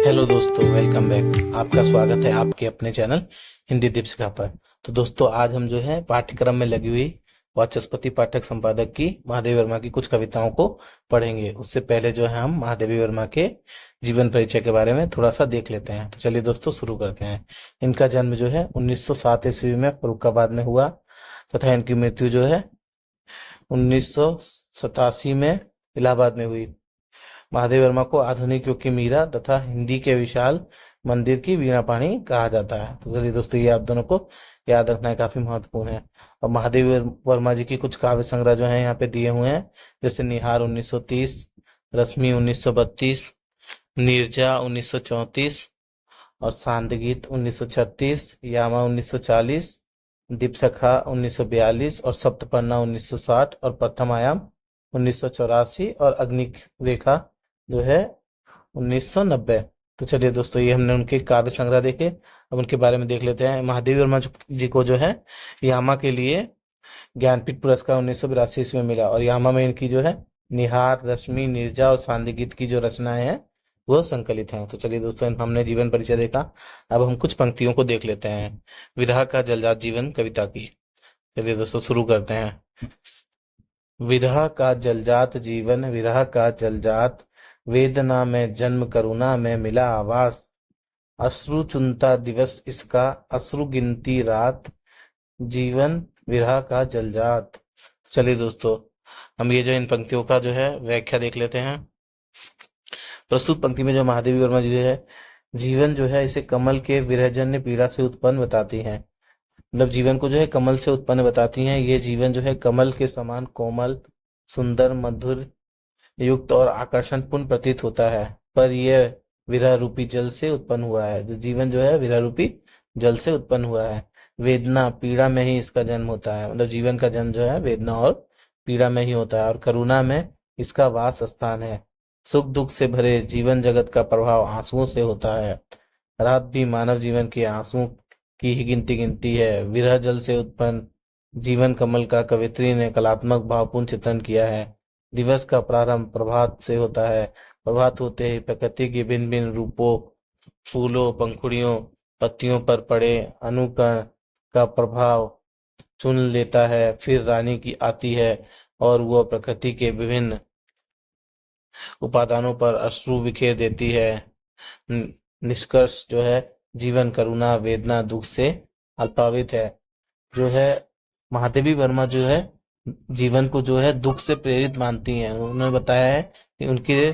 Hello दोस्तों, welcome back. आपका स्वागत है आपके अपने चैनल हिंदी दीपशिखा पर। तो दोस्तों, आज हम जो है पाठ्यक्रम में लगी हुई वाचस्पति पाठक संपादक की महादेवी वर्मा की कुछ कविताओं को पढ़ेंगे। उससे पहले जो है हम महादेवी वर्मा के जीवन परिचय के बारे में थोड़ा सा देख लेते हैं। तो चलिए दोस्तों, शुरू करते हैं। इनका जन्म जो है 1907 ईस्वी में फर्रुखाबाद में हुआ तथा इनकी मृत्यु जो है 1987 में इलाहाबाद में हुई। महादेव वर्मा को आधुनिक युग की मीरा तथा हिंदी के विशाल मंदिर की वीणा पाणी कहा जाता है। तो चलिए दोस्तों, ये आप दोनों को याद रखना है, काफी महत्वपूर्ण है। और महादेव वर्मा जी की कुछ काव्य संग्रह जो है यहाँ पे दिए हुए हैं, जैसे निहार 1930, रश्मि 1932, नीरजा 1934 और सांदगीत 1936, यामा 1940, दीपशिखा 1942 और सप्तपर्णा 1960 और प्रथम आयाम 1984 और अग्नि रेखा जो है 1990। तो चलिए दोस्तों, ये हमने उनके काव्य संग्रह देखे। अब उनके बारे में देख लेते हैं। महादेवी वर्मा जी को जो है यामा के लिए ज्ञानपीठ पुरस्कार 1982 ईस्वी में मिला और यामा में इनकी जो है निहार, रश्मि, नीरजा और सांदगीत की जो रचनाएं हैं वो संकलित हैं। तो चलिए दोस्तों, हमने जीवन परिचय देखा। अब हम कुछ पंक्तियों को देख लेते हैं। विरह का जलजात जीवन कविता की। चलिए दोस्तों, शुरू करते हैं। विरह का जलजात जीवन, विरह का जलजात, वेदना में जन्म, करुणा में मिला आवास। अश्रु चुनता दिवस इसका, अश्रु गिनती रात, जीवन विरह का जलजात। चलिए दोस्तों, हम ये जो इन पंक्तियों का जो है व्याख्या देख लेते हैं। प्रस्तुत पंक्ति में जो महादेवी वर्मा जी जो है जीवन जो है इसे कमल के विरहजन्य पीड़ा से उत्पन्न बताती हैं। मतलब जीवन को जो है कमल से उत्पन्न बताती हैं। ये जीवन जो है कमल के समान कोमल, सुंदर, मधुर युक्त और आकर्षणपूर्ण प्रतीत होता है, पर यह विरह रूपी जल से उत्पन्न हुआ है। जो जीवन जो है विरह रूपी जल से उत्पन्न हुआ है। वेदना, पीड़ा में ही इसका जन्म होता है। मतलब जीवन का जन्म जो है वेदना और पीड़ा में ही होता है और करुणा में इसका वास स्थान है। सुख दुख से भरे जीवन जगत का प्रभाव आंसुओं से होता है। रात भी मानव जीवन के आंसुओं की ही गिनती है। विरह जल से उत्पन्न जीवन कमल का कवित्री ने कलात्मक भावपूर्ण चित्रण किया है। दिवस का प्रारंभ प्रभात से होता है। प्रभात होते ही प्रकृति के भिन्न भिन्न रूपों, फूलों, पंखुड़ियों, पत्तियों पर पड़े अनुकरण का प्रभाव चुन लेता है। फिर रानी की आती है और वह प्रकृति के विभिन्न उपादानों पर अश्रु बिखेर देती है। निष्कर्ष जो है जीवन करुणा, वेदना, दुख से अल्पावित है। जो है महादेवी वर्मा जो है जीवन को जो है दुख से प्रेरित मानती हैं। उन्होंने बताया है कि उनके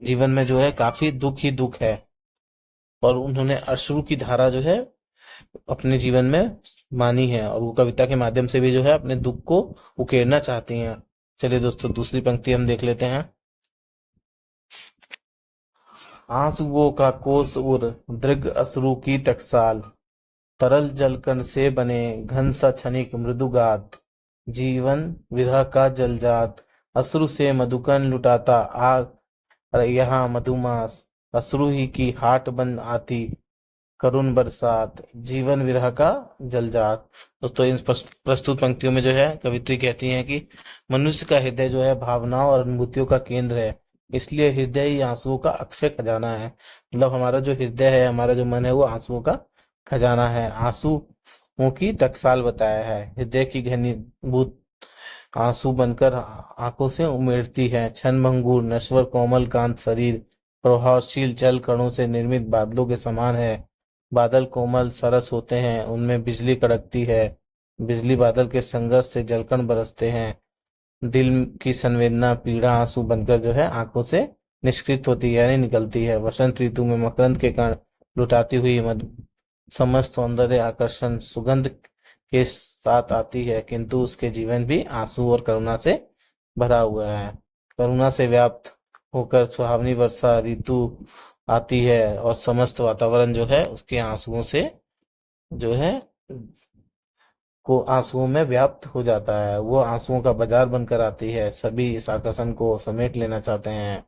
जीवन में जो है काफी दुख ही दुख है और उन्होंने अश्रु की धारा जो है अपने जीवन में मानी है और वो कविता के माध्यम से भी जो है अपने दुख को उकेरना चाहती हैं। चलिए दोस्तों, दूसरी पंक्ति हम देख लेते हैं। आंसुओं का कोस उर, दृग अश्रु की टकसाल, तरल जलकण से बने घन सा क्षणिक मृदुगात। जीवन विरह का जलजात, अश्रु से मधुकण लुटाता आग यहाँ मधुमास। अश्रु ही की हाट बन आती करुण बरसात। जीवन विरह का जलजात। दोस्तों, इन प्रस्तुत पंक्तियों में जो है कवित्री कहती हैं कि मनुष्य का हृदय जो है भावनाओं और अनुभूतियों का केंद्र है, इसलिए हृदय ही आंसुओं का अक्षय खजाना है। मतलब हमारा जो हृदय है, हमारा जो मन है, वो आंसुओं का खजाना है। आंसुओं की टकसाल बताया है। हृदय की घनीभूत आंसू बनकर आंखों से उमड़ती है। क्षणभंगुर नश्वर कोमल कांत शरीर प्रभावशील जल कणों से निर्मित बादलों के समान है। बादल कोमल सरस होते हैं, उनमें बिजली कड़कती है। बिजली बादल के संघर्ष से जलकण बरसते हैं। दिल की संवेदना पीड़ा आंसू बनकर जो है आंखों से निष्कृत होती है, यानी निकलती है। वसंत ऋतु में मकरंद के कण लुटाती हुई समस्त सौंदर्य आकर्षण सुगंध के साथ आती है, किंतु उसके जीवन भी आंसू और करुणा से भरा हुआ है। करुणा से व्याप्त होकर सुहावनी वर्षा ऋतु आती है और समस्त वातावरण जो है उसके आंसुओं से जो है को आंसुओं में व्याप्त हो जाता है। वो आंसुओं का बाजार बनकर आती है। सभी इस आकर्षण को समेट लेना चाहते हैं।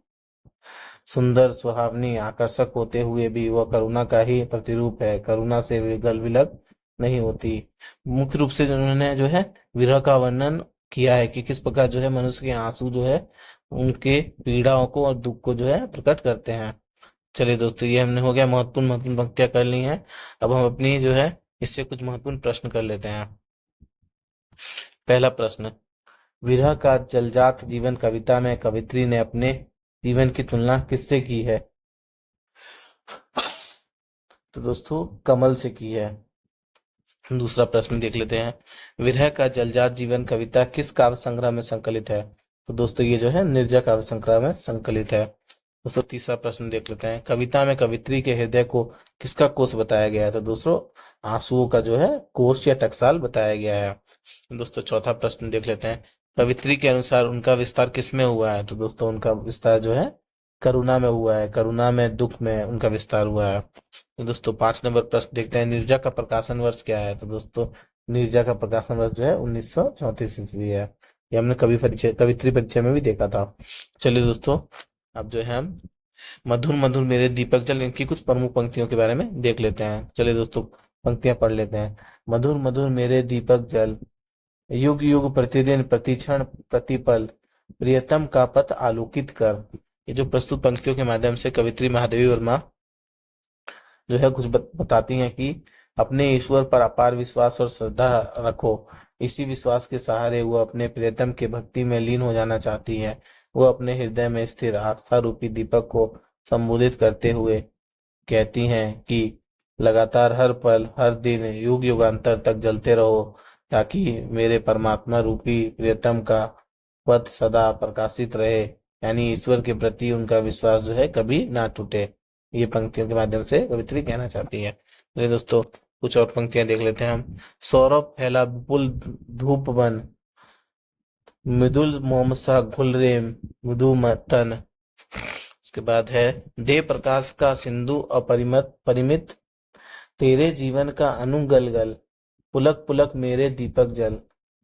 सुंदर, सुहावनी, आकर्षक होते हुए भी वह करुणा का ही प्रतिरूप है। करुणा से विगल विलग नहीं होती। मुख्य रूप से उन्होंने जो है विरह का वर्णन किया है कि किस प्रकार जो है मनुष्य के आंसू जो है उनके पीड़ाओं को और दुख को जो है प्रकट करते हैं। चलिए दोस्तों, ये हमने हो गया महत्वपूर्ण महत्वपूर्ण पंक्तियां कर ली हैं। अब हम अपनी जो है इससे कुछ महत्वपूर्ण प्रश्न कर लेते हैं। पहला प्रश्न, विरह का जलजात जीवन कविता में कवित्री ने अपने जीवन की तुलना किससे की है? तो दोस्तों कमल से की है। दूसरा प्रश्न देख लेते हैं, विरह का जलजात जीवन कविता किस काव्य संग्रह में संकलित है? तो दोस्तों ये जो है निर्जर काव्य संग्रह में संकलित है। दोस्तों तीसरा प्रश्न देख लेते हैं, कविता में कवित्री के हृदय को किसका कोष बताया गया है? तो दोस्तों आंसुओं का जो है कोष या टकसाल बताया गया है। दोस्तों चौथा प्रश्न देख लेते हैं, कवित्री के अनुसार उनका विस्तार किस में हुआ है? तो दोस्तों उनका विस्तार जो है करुणा में हुआ है, करुणा में, दुख में उनका विस्तार हुआ है। तो दोस्तों 5 नंबर प्रश्न देखते हैं, नीरजा का प्रकाशन वर्ष क्या है? तो दोस्तों नीरजा का प्रकाशन वर्ष जो है 1934 ईस्वी है। ये हमने कवित्री परिचय में भी देखा था। चलिए दोस्तों, अब जो है हम मधुर मधुर मेरे दीपक जल, इनकी कुछ प्रमुख पंक्तियों के बारे में देख लेते हैं। चलिए दोस्तों पंक्तियां पढ़ लेते हैं। मधुर मधुर मेरे दीपक जल, युग युग प्रतिदिन प्रतिक्षण प्रतिपल, प्रियतम का पथ आलोकित कर। ये जो प्रस्तुत पंक्तियों के माध्यम से कवित्री महादेवी वर्मा जो है कुछ बताती हैं कि अपने ईश्वर पर अपार विश्वास और श्रद्धा रखो। इसी विश्वास के सहारे वो अपने प्रियतम के भक्ति में लीन हो जाना चाहती है। वो अपने हृदय में स्थिर आस्था रूपी दीपक को संबोधित करते हुए कहती हैं कि लगातार हर पल हर दिन युग युगांतर तक जलते रहो, ताकि मेरे परमात्मा रूपी प्रियतम का पथ सदा प्रकाशित रहे। यानी ईश्वर के प्रति उनका विश्वास जो है कभी ना टूटे। ये पंक्तियों के माध्यम से कवित्री कहना चाहती है। चलिए दोस्तों कुछ और पंक्तियां देख लेते हैं हम। सौरभ फैला विपुल धूप बन, मृदुल मोमसा घुल रे मृदु मतन। उसके बाद है, दे प्रकाश का सिंधु अपरिमित परिमित, तेरे जीवन का अनुगल गल, पुलक पुलक मेरे दीपक जल।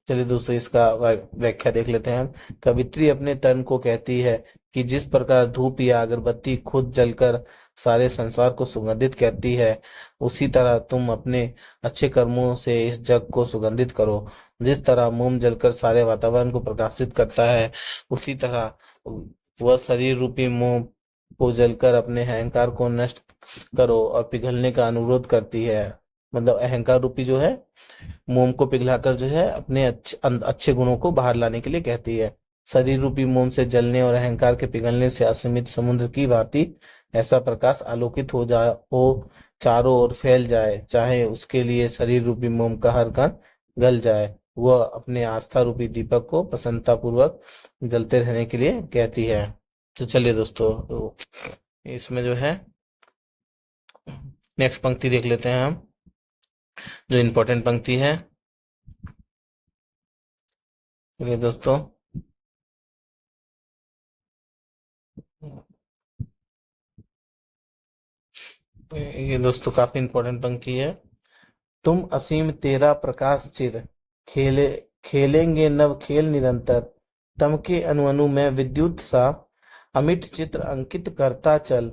चलिए दोस्तों इसका व्याख्या देख लेते हैं हम। कवित्री अपने तन को कहती है कि जिस प्रकार धूप या अगरबत्ती खुद जलकर सारे संसार को सुगंधित करती है, उसी तरह तुम अपने अच्छे कर्मों से इस जग को सुगंधित करो। जिस तरह मोम जलकर सारे वातावरण को प्रकाशित करता है, उसी तरह वह शरीर रूपी मोम को जलकर अपने अहंकार को नष्ट करो और पिघलने का अनुरोध करती है। मतलब अहंकार रूपी जो है मोम को पिघलाकर जो है अपने अच्छे गुणों को बाहर लाने के लिए कहती है। शरीर रूपी मोम से जलने और अहंकार के पिघलने से असीमित समुद्र की भांति ऐसा प्रकाश आलोकित हो चारों ओर फैल जाए, चाहे उसके लिए शरीर रूपी मोम का हर कण गल जाए। वह अपने आस्था रूपी दीपक को प्रसन्नता पूर्वक जलते रहने के लिए कहती है। तो चलिए दोस्तों, तो इसमें जो है नेक्स्ट पंक्ति देख लेते हैं हम, जो इम्पोर्टेंट पंक्ति है। चलिए दोस्तों, ये दोस्तों काफी इम्पोर्टेंट पंक्ति है। तुम असीम तेरा प्रकाश चिर, खेले खेलेंगे नव खेल निरंतर, तम के अनु अनु में विद्युत सा, अमिट चित्र अंकित करता चल,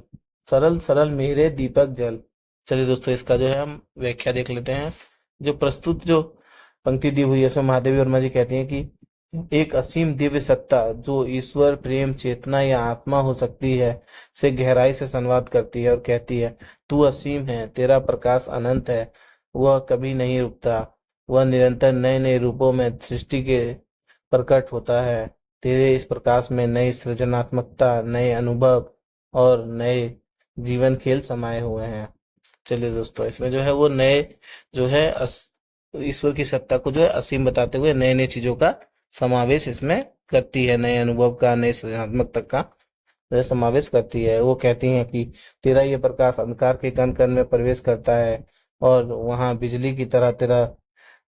सरल सरल मेरे दीपक जल। चलिए दोस्तों इसका जो है हम व्याख्या देख लेते हैं। जो प्रस्तुत जो पंक्ति दी हुई है इसमें महादेवी वर्मा जी कहती हैं कि एक असीम दिव्य सत्ता जो ईश्वर प्रेम चेतना या आत्मा हो सकती है से गहराई से संवाद करती है और कहती है, तू असीम है, तेरा प्रकाश अनंत है, वह कभी नहीं रुकता, वह निरंतर नए नए रूपों में सृष्टि के प्रकट होता है। तेरे इस प्रकाश में नई सृजनात्मकता, नए अनुभव और नए जीवन खेल समाये हुए हैं। चलिए दोस्तों इसमें जो है वो नए जो है ईश्वर की सत्ता को जो है असीम बताते हुए नए नए चीजों का समावेश इसमें करती है, नए अनुभव का, नए सृजनात्मकता का जो है समावेश करती है। वो कहती हैं कि तेरा ये प्रकाश अंधकार के कण कण में प्रवेश करता है और वहां बिजली की तरह तेरा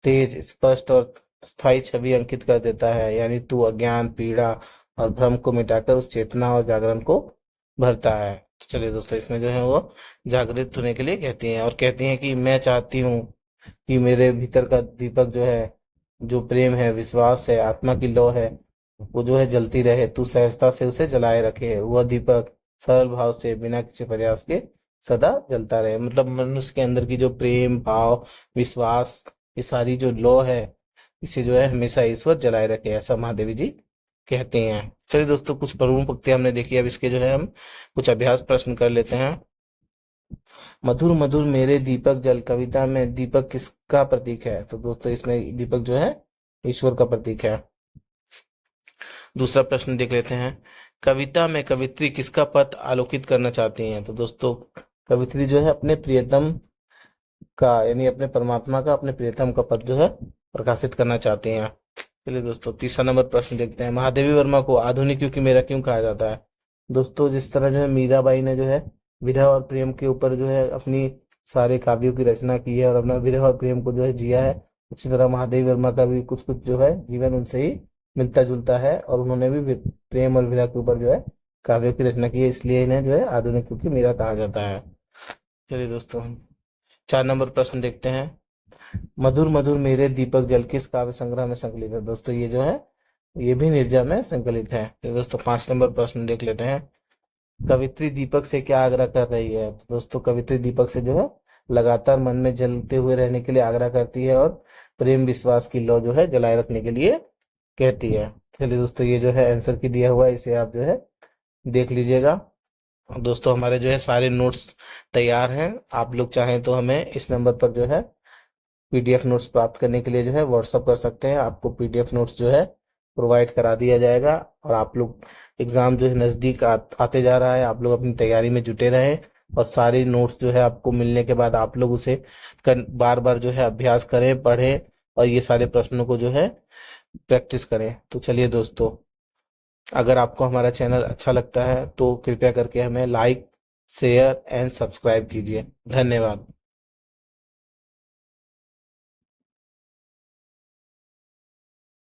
तेज स्पष्ट और स्थायी छवि अंकित कर देता है। यानी तू अज्ञान, पीड़ा और भ्रम को मिटाकर उस चेतना और जागरण को भरता है। तो चलिए दोस्तों इसमें जो है वो जागृत होने के लिए कहती हैं और कहती हैं कि मैं चाहती हूँ कि मेरे भीतर का दीपक जो है, जो प्रेम है, विश्वास है, आत्मा की लौ है, वो जो है जलती रहे। तू सहजता से उसे जलाए रखे। वह दीपक सरल भाव से बिना किसी प्रयास के सदा जलता रहे। मतलब मनुष्य के अंदर की जो प्रेम भाव, विश्वास, ये सारी जो लौ है, इसे जो है हमेशा ईश्वर जलाए रखे, ऐसा महादेवी जी कहते हैं। चलिए दोस्तों, कुछ प्रमुख पंक्तियां हमने देखी, अब इसके जो है हम कुछ अभ्यास प्रश्न कर लेते हैं। मधुर मधुर मेरे दीपक जल, कविता में दीपक किसका प्रतीक है? तो दोस्तों इसमें दीपक जो है ईश्वर का प्रतीक है। दूसरा प्रश्न देख लेते हैं, कविता में कवित्री किसका पथ आलोकित करना चाहती हैं? तो दोस्तों कवित्री जो है अपने प्रियतम का, यानी अपने परमात्मा का, अपने प्रियतम का पद जो है प्रकाशित करना चाहते हैं। चलिए दोस्तों, तीसरा नंबर प्रश्न देखते हैं, महादेवी वर्मा को आधुनिक युग की मीरा क्यों कहा जाता है? दोस्तों जिस तरह जो है मीराबाई ने जो है विरह और प्रेम के ऊपर जो है अपनी सारे काव्यों की रचना की है और अपना विरह और प्रेम को जो है जिया है, उसी तरह महादेवी वर्मा का भी कुछ कुछ जो है जीवन उनसे ही मिलता जुलता है और उन्होंने भी प्रेम और विरह के ऊपर जो है काव्यों की रचना की है, इसलिए इन्हें जो है आधुनिक युग की मीरा कहा जाता है। चलिए दोस्तों, हम 4 नंबर प्रश्न देखते हैं, मधुर मधुर मेरे दीपक जल किस काव्य संग्रह में संकलित है? दोस्तों ये जो है ये भी नीरजा में संकलित है। तो दोस्तों 5 नंबर प्रश्न देख लेते हैं, कवित्री दीपक से क्या आग्रह कर रही है? तो दोस्तों कवित्री दीपक से जो है लगातार मन में जलते हुए रहने के लिए आग्रह करती है और प्रेम विश्वास की लौ जो है जलाए रखने के लिए कहती है। चलिए दोस्तों, ये जो है आंसर की दिया हुआ है, इसे आप जो है देख लीजिएगा। दोस्तों हमारे जो है सारे नोट्स तैयार हैं, आप लोग चाहें तो हमें इस नंबर पर जो है पीडीएफ नोट्स प्राप्त करने के लिए जो है व्हाट्सअप कर सकते हैं। आपको पीडीएफ नोट्स जो है प्रोवाइड करा दिया जाएगा और आप लोग एग्जाम जो है नज़दीक आते जा रहा है, आप लोग अपनी तैयारी में जुटे रहें और सारे नोट्स जो है आपको मिलने के बाद आप लोग उसे बार बार जो है अभ्यास करें, पढ़ें और ये सारे प्रश्नों को जो है प्रैक्टिस करें। तो चलिए दोस्तों, अगर आपको हमारा चैनल अच्छा लगता है तो कृपया करके हमें लाइक, शेयर एंड सब्सक्राइब कीजिए। धन्यवाद।